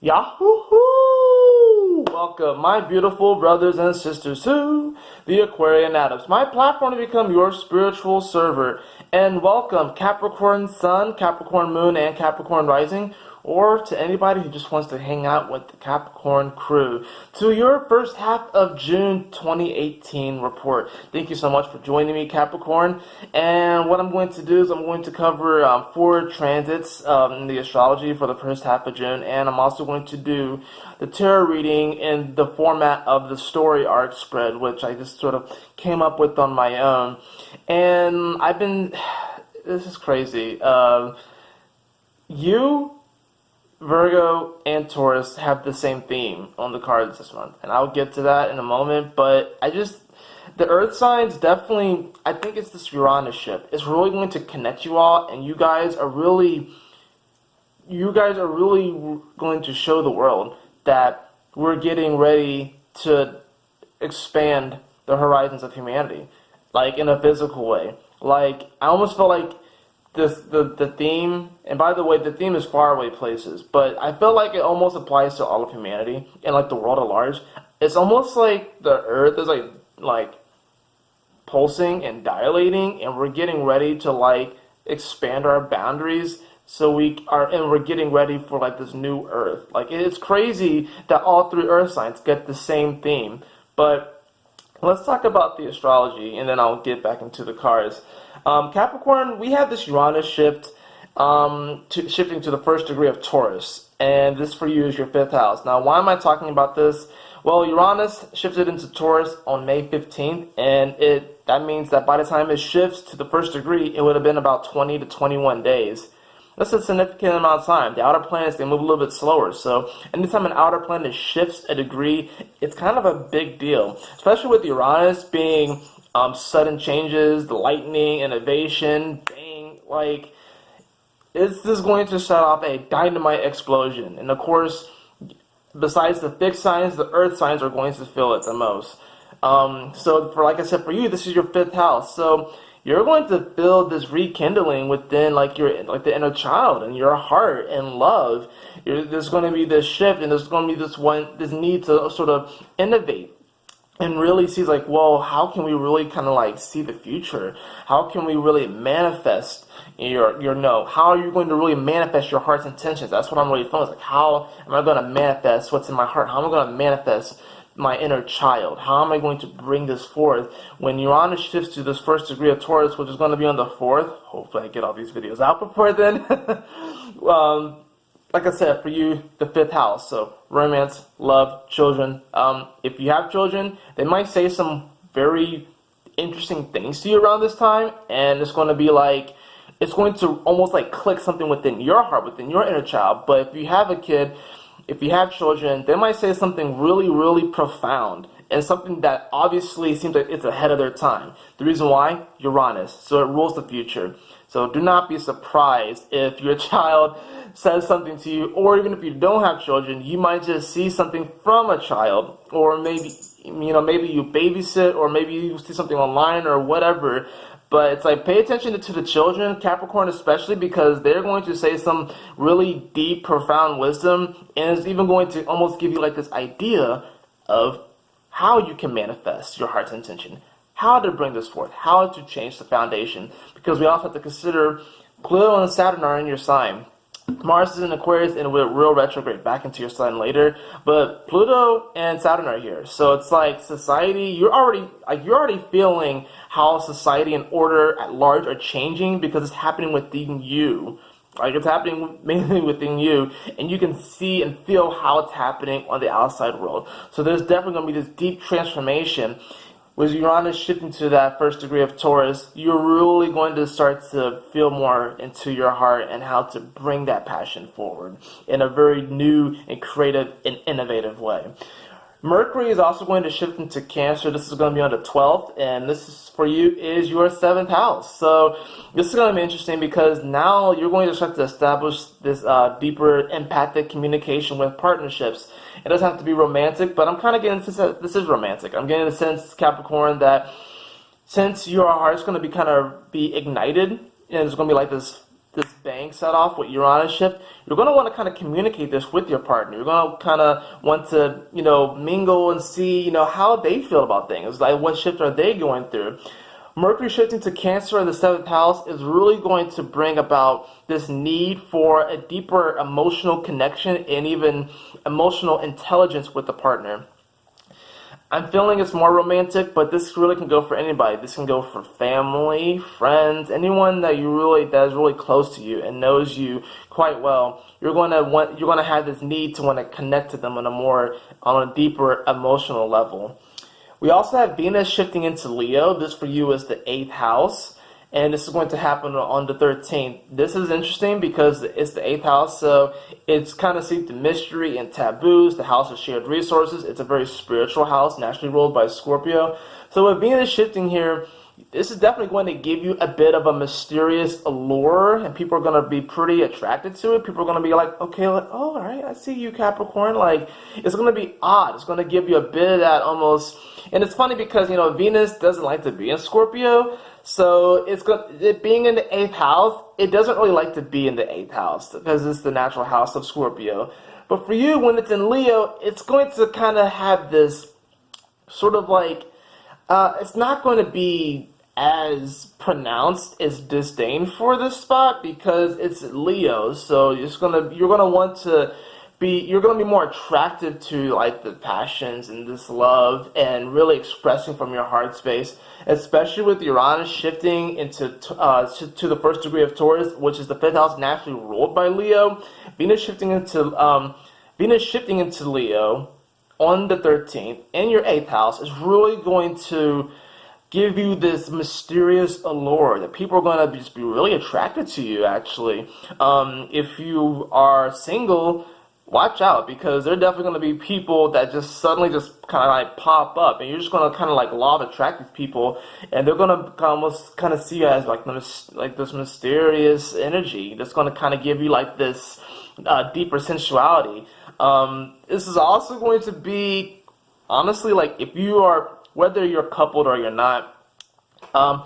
Yahoo! Welcome, my beautiful brothers and sisters, to the Aquarian Adepts, my platform to become your spiritual server. And welcome, Capricorn Sun, Capricorn Moon, and Capricorn Rising, or to anybody who just wants to hang out with the Capricorn crew, to your first half of June 2018 report. Thank you so much for joining me, Capricorn. And what I'm going to do is I'm going to cover 4 transits in the astrology for the first half of June, and I'm also going to do the tarot reading in the format of the story arc spread, which I just sort of came up with on my own. And this is crazy. Virgo and Taurus have the same theme on the cards this month, and I'll get to that in a moment. But the Earth signs definitely, I think it's this Uranus shift. It's really going to connect you all, and you guys are really going to show the world that we're getting ready to expand the horizons of humanity, like in a physical way. Like, I almost felt like the theme, and by the way, the theme is faraway places, but I feel like it almost applies to all of humanity and like the world at large. It's almost like the Earth is like pulsing and dilating, and we're getting ready to like expand our boundaries. So we're getting ready for like this new Earth. Like, it's crazy that all 3 Earth signs get the same theme. But let's talk about the astrology, and then I'll get back into the cards. Capricorn, we have this Uranus shift, shifting to the first degree of Taurus, and this for you is your 5th house. Now, why am I talking about this? Well, Uranus shifted into Taurus on May 15th, and that means that by the time it shifts to the first degree, it would have been about 20 to 21 days. That's a significant amount of time. The outer planets, they move a little bit slower. So anytime an outer planet shifts a degree, it's kind of a big deal. Especially with Uranus being sudden changes, the lightning, innovation, bang, like, this is going to set off a dynamite explosion. And of course, besides the fixed signs, the Earth signs are going to feel it the most. So like I said, for you, this is your 5th house. So you're going to feel this rekindling within the inner child and your heart and love. There's going to be this shift, and there's going to be this need to sort of innovate and really see, like, well, how can we really kind of like see the future? How can we really manifest your no? How are you going to really manifest your heart's intentions? That's what I'm really feeling. It's like, how am I going to manifest what's in my heart? How am I going to manifest my inner child? How am I going to bring this forth? When Uranus shifts to this first degree of Taurus, which is going to be on the 4th, hopefully I get all these videos out before then. Like I said, for you, the 5th house, so romance, love, children. If you have children, they might say some very interesting things to you around this time, and it's going to be like, it's going to almost like click something within your heart, within your inner child. But if you have a kid, if you have children, they might say something really, really profound, and something that obviously seems like it's ahead of their time. The reason why? Uranus. So it rules the future. So do not be surprised if your child says something to you, or even if you don't have children, you might just see something from a child, or maybe you babysit, or maybe you see something online or whatever. But it's like, pay attention to the children, Capricorn especially, because they're going to say some really deep, profound wisdom, and it's even going to almost give you like this idea of how you can manifest your heart's intention, how to bring this forth, how to change the foundation. Because we also have to consider Pluto and Saturn are in your sign. Mars is in Aquarius and will real retrograde back into your sign later, but Pluto and Saturn are here. So it's like society, you're already feeling how society and order at large are changing, because it's happening within you. Like, it's happening mainly within you, and you can see and feel how it's happening on the outside world. So there's definitely going to be this deep transformation. With Uranus shifting to that first degree of Taurus, you're really going to start to feel more into your heart and how to bring that passion forward in a very new and creative and innovative way. Mercury is also going to shift into Cancer. This is going to be on the 12th, and this is for you is your 7th house. So this is going to be interesting, because now you're going to start to establish this deeper empathic communication with partnerships. It doesn't have to be romantic, but I'm kind of getting the sense that this is romantic. I'm getting the sense, Capricorn, that since your heart's going to be ignited, and it's going to be like this bang set off with Uranus shift, you're going to want to kind of communicate this with your partner. You're going to kind of want to, mingle and see, how they feel about things. Like, what shift are they going through? Mercury shifting to Cancer in the 7th house is really going to bring about this need for a deeper emotional connection and even emotional intelligence with the partner. I'm feeling it's more romantic, but this really can go for anybody. This can go for family, friends, anyone that is really close to you and knows you quite well. You're going to have this need to want to connect to them on a deeper emotional level. We also have Venus shifting into Leo. This for you is the 8th house, and this is going to happen on the 13th. This is interesting because it's the 8th house, so it's kind of steeped in mystery and taboos. The house of shared resources. It's a very spiritual house, naturally ruled by Scorpio. So with Venus shifting here, this is definitely going to give you a bit of a mysterious allure, and people are going to be pretty attracted to it. People are going to be like, okay, oh, all right, I see you, Capricorn. Like, it's going to be odd. It's going to give you a bit of that almost. And it's funny because, Venus doesn't like to be in Scorpio, so it being in the 8th house, it doesn't really like to be in the 8th house because it's the natural house of Scorpio. But for you, when it's in Leo, it's going to kind of have this sort of like, it's not going to be as pronounced as disdain for this spot because it's Leo. So you're gonna be more attractive to like the passions and this love and really expressing from your heart space, especially with Uranus shifting into to the 1st degree of Taurus, which is the 5th house naturally ruled by Leo. Venus shifting into Leo on the 13th in your 8th house is really going to give you this mysterious allure that people are going to just be really attracted to you, actually. If you are single, watch out, because there are definitely going to be people that just suddenly just kind of like pop up, and you're just going to kind of like law of attract these people, and they're going to almost kind of see you as like this mysterious energy that's going to kind of give you like this deeper sensuality. This is also going to be, honestly, like if you are, whether you're coupled or you're not,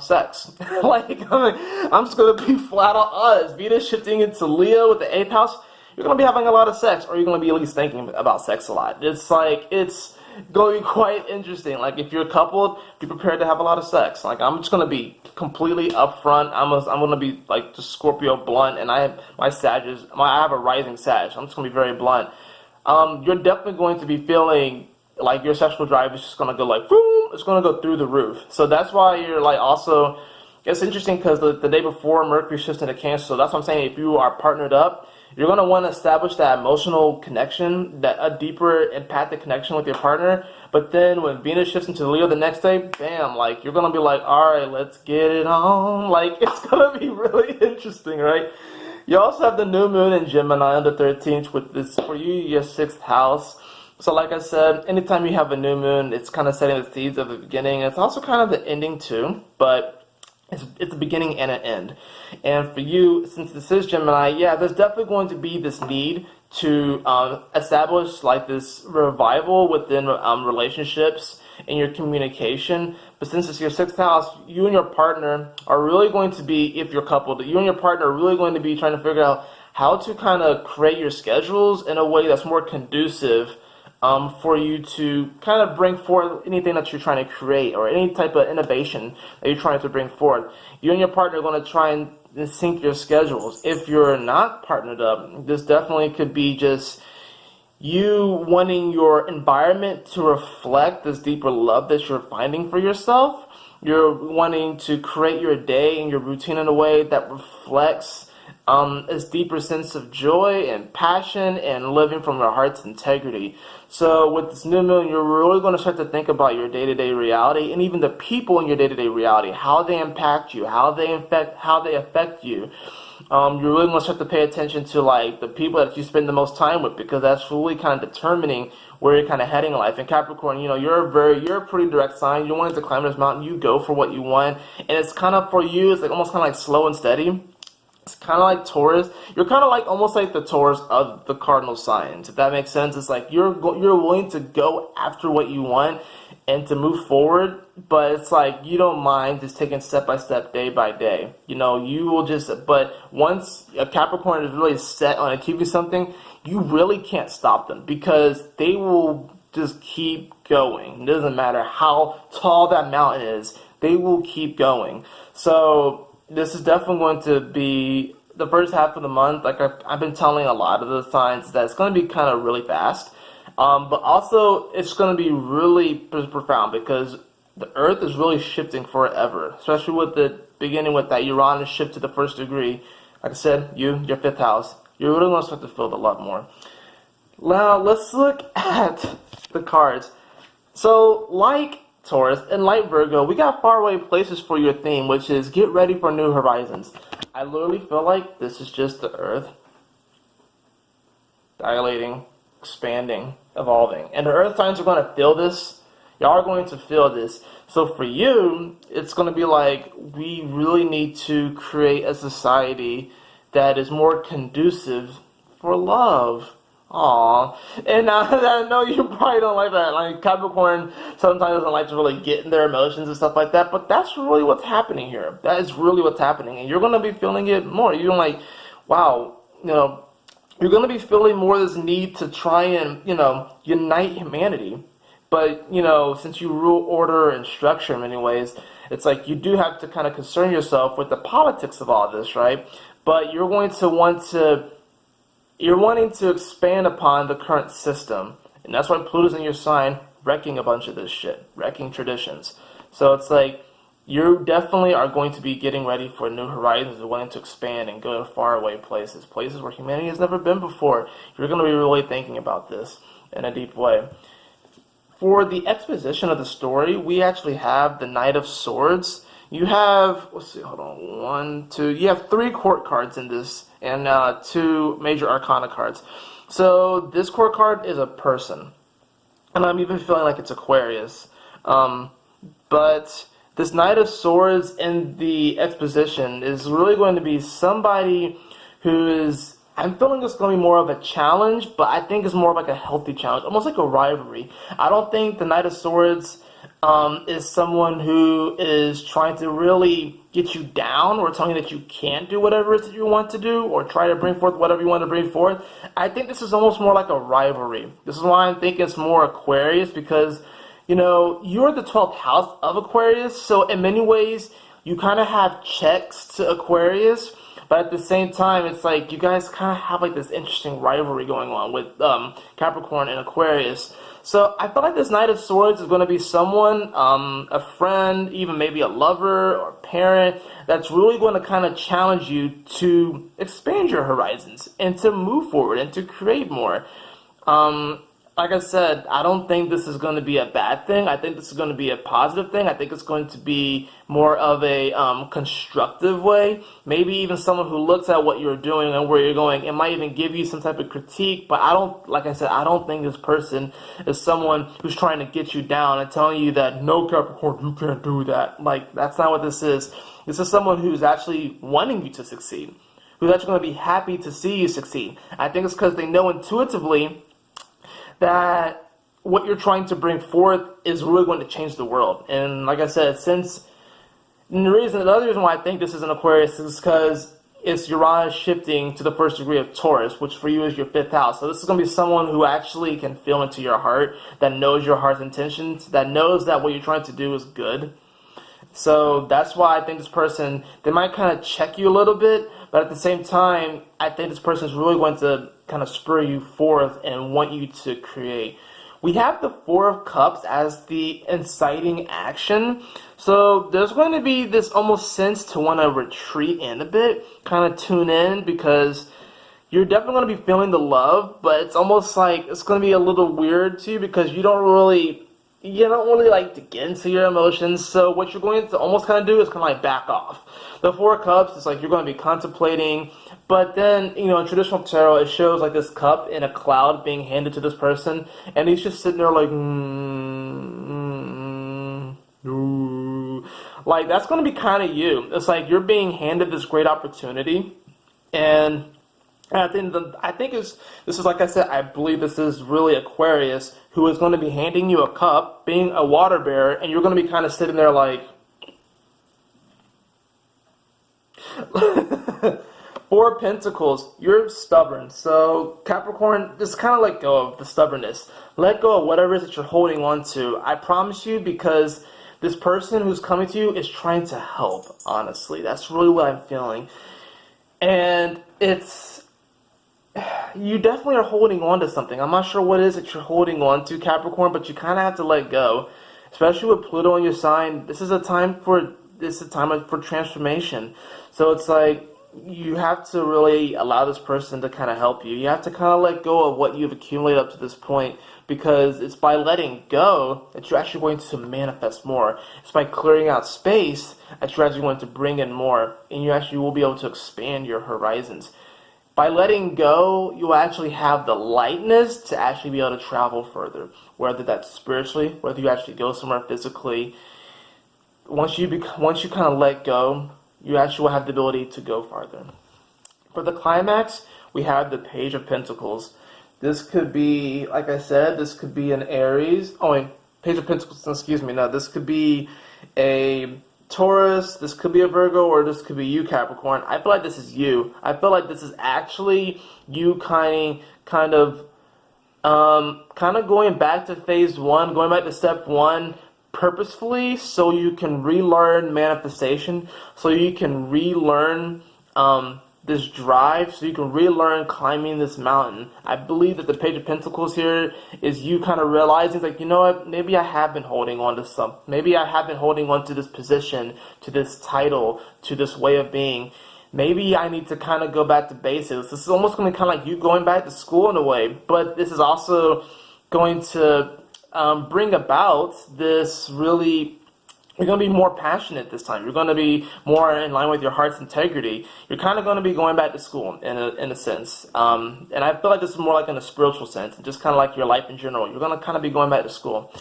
sex. I'm just going to be flat on honest. Venus shifting into Leo with the 8th house, you're going to be having a lot of sex, or you're going to be at least thinking about sex a lot. It's going to be quite interesting. Like, if you're coupled, be prepared to have a lot of sex. Like, I'm just going to be completely upfront. I'm going to be, like, just Scorpio blunt, and I have I have a rising Sag. I'm just going to be very blunt. You're definitely going to be feeling like your sexual drive is just going to go like, boom, it's going to go through the roof. So that's why you're like also, it's interesting because the day before Mercury shifts into Cancer, so that's what I'm saying, if you are partnered up, you're going to want to establish that emotional connection, that a deeper empathic connection with your partner. But then when Venus shifts into Leo the next day, bam, like you're going to be like, all right, let's get it on. Like, it's going to be really interesting, right? You also have the new moon in Gemini on the 13th, with this for you, your 6th house. So like I said, anytime you have a new moon, it's kind of setting the seeds of the beginning. It's also kind of the ending too, but it's a beginning and an end. And for you, since this is Gemini, yeah, there's definitely going to be this need to establish like this revival within relationships and your communication. But since it's your 6th house, you and your partner are really going to be, if you're coupled, you and your partner are really going to be trying to figure out how to kind of create your schedules in a way that's more conducive for you to kind of bring forth anything that you're trying to create or any type of innovation that you're trying to bring forth. You and your partner are going to try and sync your schedules. If you're not partnered up, this definitely could be just you wanting your environment to reflect this deeper love that you're finding for yourself. You're wanting to create your day and your routine in a way that reflects this deeper sense of joy and passion and living from your heart's integrity. So with this new moon, you're really going to start to think about your day-to-day reality and even the people in your day-to-day reality, how they impact you, how they affect you. You're really going to start to pay attention to like the people that you spend the most time with, because that's really kind of determining where you're kind of heading in life. And Capricorn, you're a pretty direct sign. You want to climb this mountain, you go for what you want, and it's kind of for you, it's like almost kind of like slow and steady. It's kind of like Taurus. You're kind of like almost like the Taurus of the cardinal signs, if that makes sense. It's like you're willing to go after what you want, and to move forward, but it's like you don't mind just taking step by step, day by day. You know, you will just, but once a Capricorn is really set on achieving something, you really can't stop them because they will just keep going. It doesn't matter how tall that mountain is, they will keep going. So this is definitely going to be the first half of the month. Like I've been telling a lot of the signs that it's going to be kind of really fast. But also, it's going to be really profound because the Earth is really shifting forever, especially with the beginning with that Uranus shift to the first degree. Like I said, your 5th house, you're really going to start to feel it a lot more. Now, let's look at the cards. So, like Taurus and like Virgo, we got faraway places for your theme, which is get ready for new horizons. I literally feel like this is just the Earth dilating, expanding, evolving. And the earth signs are going to feel this. Y'all are going to feel this. So for you, it's going to be like, we really need to create a society that is more conducive for love. Aww. And I know you probably don't like that. Like Capricorn sometimes doesn't like to really get in their emotions and stuff like that. But that's really what's happening here. That is really what's happening. And you're going to be feeling it more. You're like, wow, you know, you're going to be feeling more this need to try and, you know, unite humanity. But, you know, since you rule order and structure in many ways, it's like you do have to kind of concern yourself with the politics of all this, right? But you're going to you're wanting to expand upon the current system. And that's why Pluto's in your sign, wrecking a bunch of this shit, wrecking traditions. So it's like, you definitely are going to be getting ready for new horizons and wanting to expand and go to faraway places, places where humanity has never been before. You're going to be really thinking about this in a deep way. For the exposition of the story, we actually have the Knight of Swords. You have, let's see, hold on, 1, 2, you have 3 court cards in this, and 2 major arcana cards. So this court card is a person, and I'm even feeling like it's Aquarius. But this Knight of Swords in the exposition is really going to be somebody who is, I'm feeling it's going to be more of a challenge, but I think it's more of like a healthy challenge, almost like a rivalry. I don't think the Knight of Swords is someone who is trying to really get you down or telling you that you can't do whatever it is you want to do or try to bring forth whatever you want to bring forth. I think this is almost more like a rivalry. This is why I'm thinking it's more Aquarius, because you know, you're the 12th house of Aquarius, so in many ways, you kind of have checks to Aquarius, but at the same time, it's like you guys kind of have like this interesting rivalry going on with Capricorn and Aquarius. So I feel like this Knight of Swords is going to be someone, a friend, even maybe a lover or parent, that's really going to kind of challenge you to expand your horizons and to move forward and to create more. Like I said, I don't think this is going to be a bad thing. I think this is going to be a positive thing. I think it's going to be more of a constructive way. Maybe even someone who looks at what you're doing and where you're going. It might even give you some type of critique. But I don't, like I said, I don't think this person is someone who's trying to get you down and telling you that, no, Capricorn, you can't do that. Like, that's not what this is. This is someone who's actually wanting you to succeed, who's actually going to be happy to see you succeed. I think it's because they know intuitively that what you're trying to bring forth is really going to change the world. And like I said, the other reason why I think this is an Aquarius is because it's Uranus shifting to the first degree of Taurus, which for you is your 5th house. So this is going to be someone who actually can feel into your heart, that knows your heart's intentions, that knows that what you're trying to do is good. So that's why I think this person, they might kind of check you a little bit, but at the same time, I think this person is really going to kind of spur you forth and want you to create. We have the 4 of Cups as the inciting action. So there's going to be this almost sense to want to retreat in a bit, kind of tune in, because you're definitely going to be feeling the love, but it's almost like it's going to be a little weird to you because you don't really like to get into your emotions. So what you're going to almost kind of do is kind of like back off. The 4 of Cups is like you're going to be contemplating, but then, you know, in traditional tarot, it shows like this cup in a cloud being handed to this person, and he's just sitting there like, like that's going to be kind of you. It's like you're being handed this great opportunity, and And this is, like I said, I believe this is really Aquarius, who is going to be handing you a cup, being a water bearer, and you're going to be kind of sitting there like, Four of Pentacles, you're stubborn. So Capricorn, just kind of let go of the stubbornness. Let go of whatever it is that you're holding on to. I promise you, because this person who's coming to you is trying to help, honestly. That's really what I'm feeling. And you definitely are holding on to something. I'm not sure what it is that you're holding on to, Capricorn, but you kind of have to let go. Especially with Pluto on your sign, this is a time for transformation. So it's like, you have to really allow this person to kind of help you. You have to kind of let go of what you've accumulated up to this point, because it's by letting go that you're actually going to manifest more. It's by clearing out space that you're actually going to bring in more, and you actually will be able to expand your horizons. By letting go, you'll actually have the lightness to actually be able to travel further, whether that's spiritually, whether you actually go somewhere physically. Once you kind of let go, you actually will have the ability to go farther. For the climax, we have the Page of Pentacles. This could be, like I said, this could be an Aries. Oh, wait, Page of Pentacles, excuse me. No, this could be a Taurus, this could be a Virgo, or this could be you, Capricorn. I feel like this is you. I feel like this is actually you kind of going back to phase one, going back to step one, purposefully, so you can relearn manifestation, so you can relearn this drive, so you can relearn climbing this mountain. I believe that the Page of Pentacles here is you kind of realizing, like, you know what, maybe I have been holding on to something. Maybe I have been holding on to this position, to this title, to this way of being. Maybe I need to kind of go back to basics. This is almost going to be kind of like you going back to school in a way, but this is also going to bring about this really, you're going to be more passionate this time. You're going to be more in line with your heart's integrity. You're kind of going to be going back to school in a sense. And I feel like this is more like in a spiritual sense, and just kind of like your life in general. You're going to kind of be going back to school.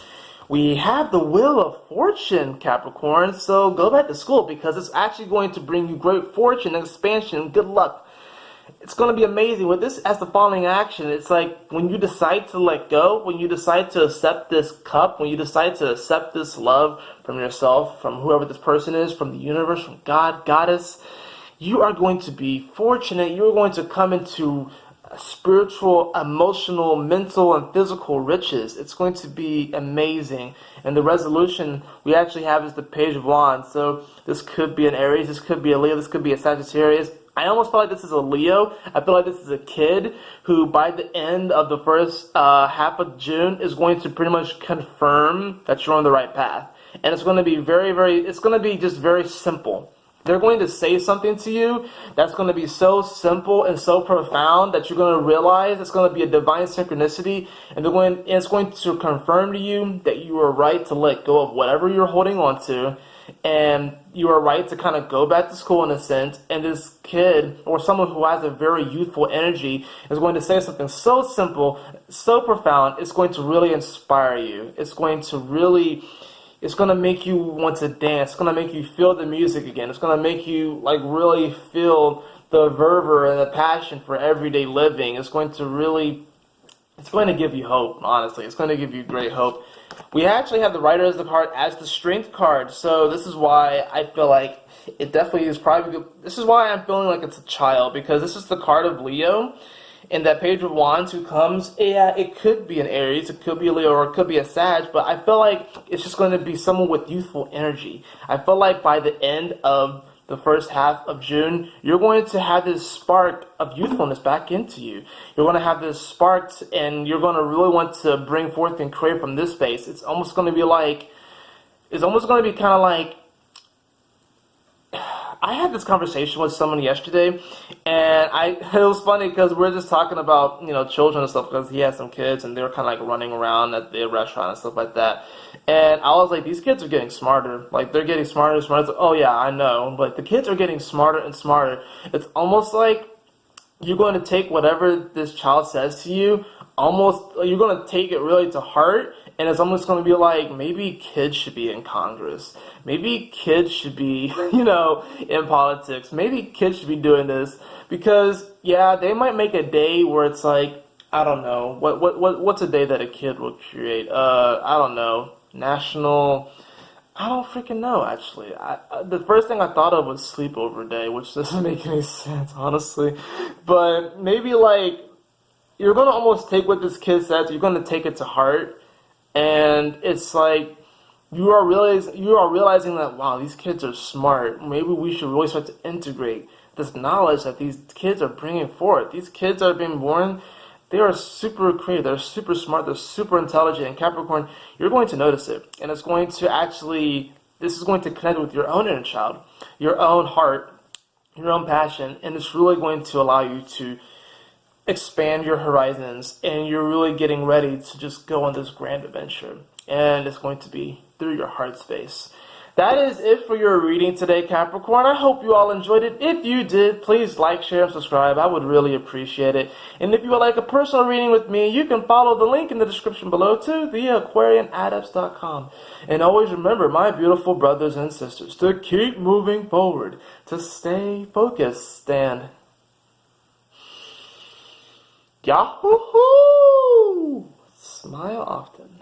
We have the Wheel of Fortune, Capricorn, so go back to school, because it's actually going to bring you great fortune, expansion, good luck. It's going to be amazing. With this as the following action, it's like when you decide to let go, when you decide to accept this cup, when you decide to accept this love from yourself, from whoever this person is, from the universe, from God, Goddess, you are going to be fortunate. You're going to come into spiritual, emotional, mental, and physical riches. It's going to be amazing. And the resolution we actually have is the Page of Wands. So this could be an Aries, this could be a Leo, this could be a Sagittarius. I almost feel like this is a Leo. I feel like this is a kid who, by the end of the first half of June, is going to pretty much confirm that you're on the right path. And it's going to be it's going to be just very simple. They're going to say something to you that's going to be so simple and so profound that you're going to realize it's going to be a divine synchronicity, and it's going to confirm to you that you are right to let go of whatever you're holding on to, and you are right to kind of go back to school in a sense. And this kid, or someone who has a very youthful energy, is going to say something so simple, so profound, it's going to really inspire you. It's going to make you want to dance. It's going to make you feel the music again. It's going to make you like really feel the fervor and the passion for everyday living. It's going to give you hope, honestly. It's going to give you great hope. We actually have the Rider as the card as the Strength card. So this is why I feel like it definitely is probably, this is why I'm feeling like it's a child, because this is the card of Leo. And that Page of Wands who comes, yeah, it could be an Aries, it could be a Leo, or it could be a Sag, but I feel like it's just going to be someone with youthful energy. I feel like by the end of the first half of June, you're going to have this spark of youthfulness back into you. You're going to have this spark, and you're going to really want to bring forth and create from this space. It's almost going to be kind of like, I had this conversation with someone yesterday, and it was funny because we're just talking about, children and stuff, because he has some kids and they were kind of like running around at the restaurant and stuff like that. And I was like, these kids are getting smarter. Like, they're getting smarter and smarter. It's like, oh yeah, I know. But the kids are getting smarter and smarter. It's almost like you're going to take whatever this child says to you, you're going to take it really to heart, And it's almost going to be like, maybe kids should be in Congress. Maybe kids should be, in politics. Maybe kids should be doing this. Because, yeah, they might make a day where it's like, I don't know. What's a day that a kid will create? I don't know. National... I don't freaking know, actually. The first thing I thought of was sleepover day, which doesn't make any sense, honestly. But maybe, like, you're going to almost take what this kid says, you're going to take it to heart, and it's like, you are realizing that, wow, these kids are smart. Maybe we should really start to integrate this knowledge that these kids are bringing forth. These kids are being born... They are super creative, they're super smart, they're super intelligent, and Capricorn, you're going to notice it. And it's going to actually, this is going to connect with your own inner child, your own heart, your own passion, and it's really going to allow you to expand your horizons, and you're really getting ready to just go on this grand adventure. And it's going to be through your heart space. That is it for your reading today, Capricorn. I hope you all enjoyed it. If you did, please like, share, and subscribe. I would really appreciate it. And if you would like a personal reading with me, you can follow the link in the description below to the AquarianAdepts.com. And always remember, my beautiful brothers and sisters, to keep moving forward, to stay focused, and Yahoo! Smile often.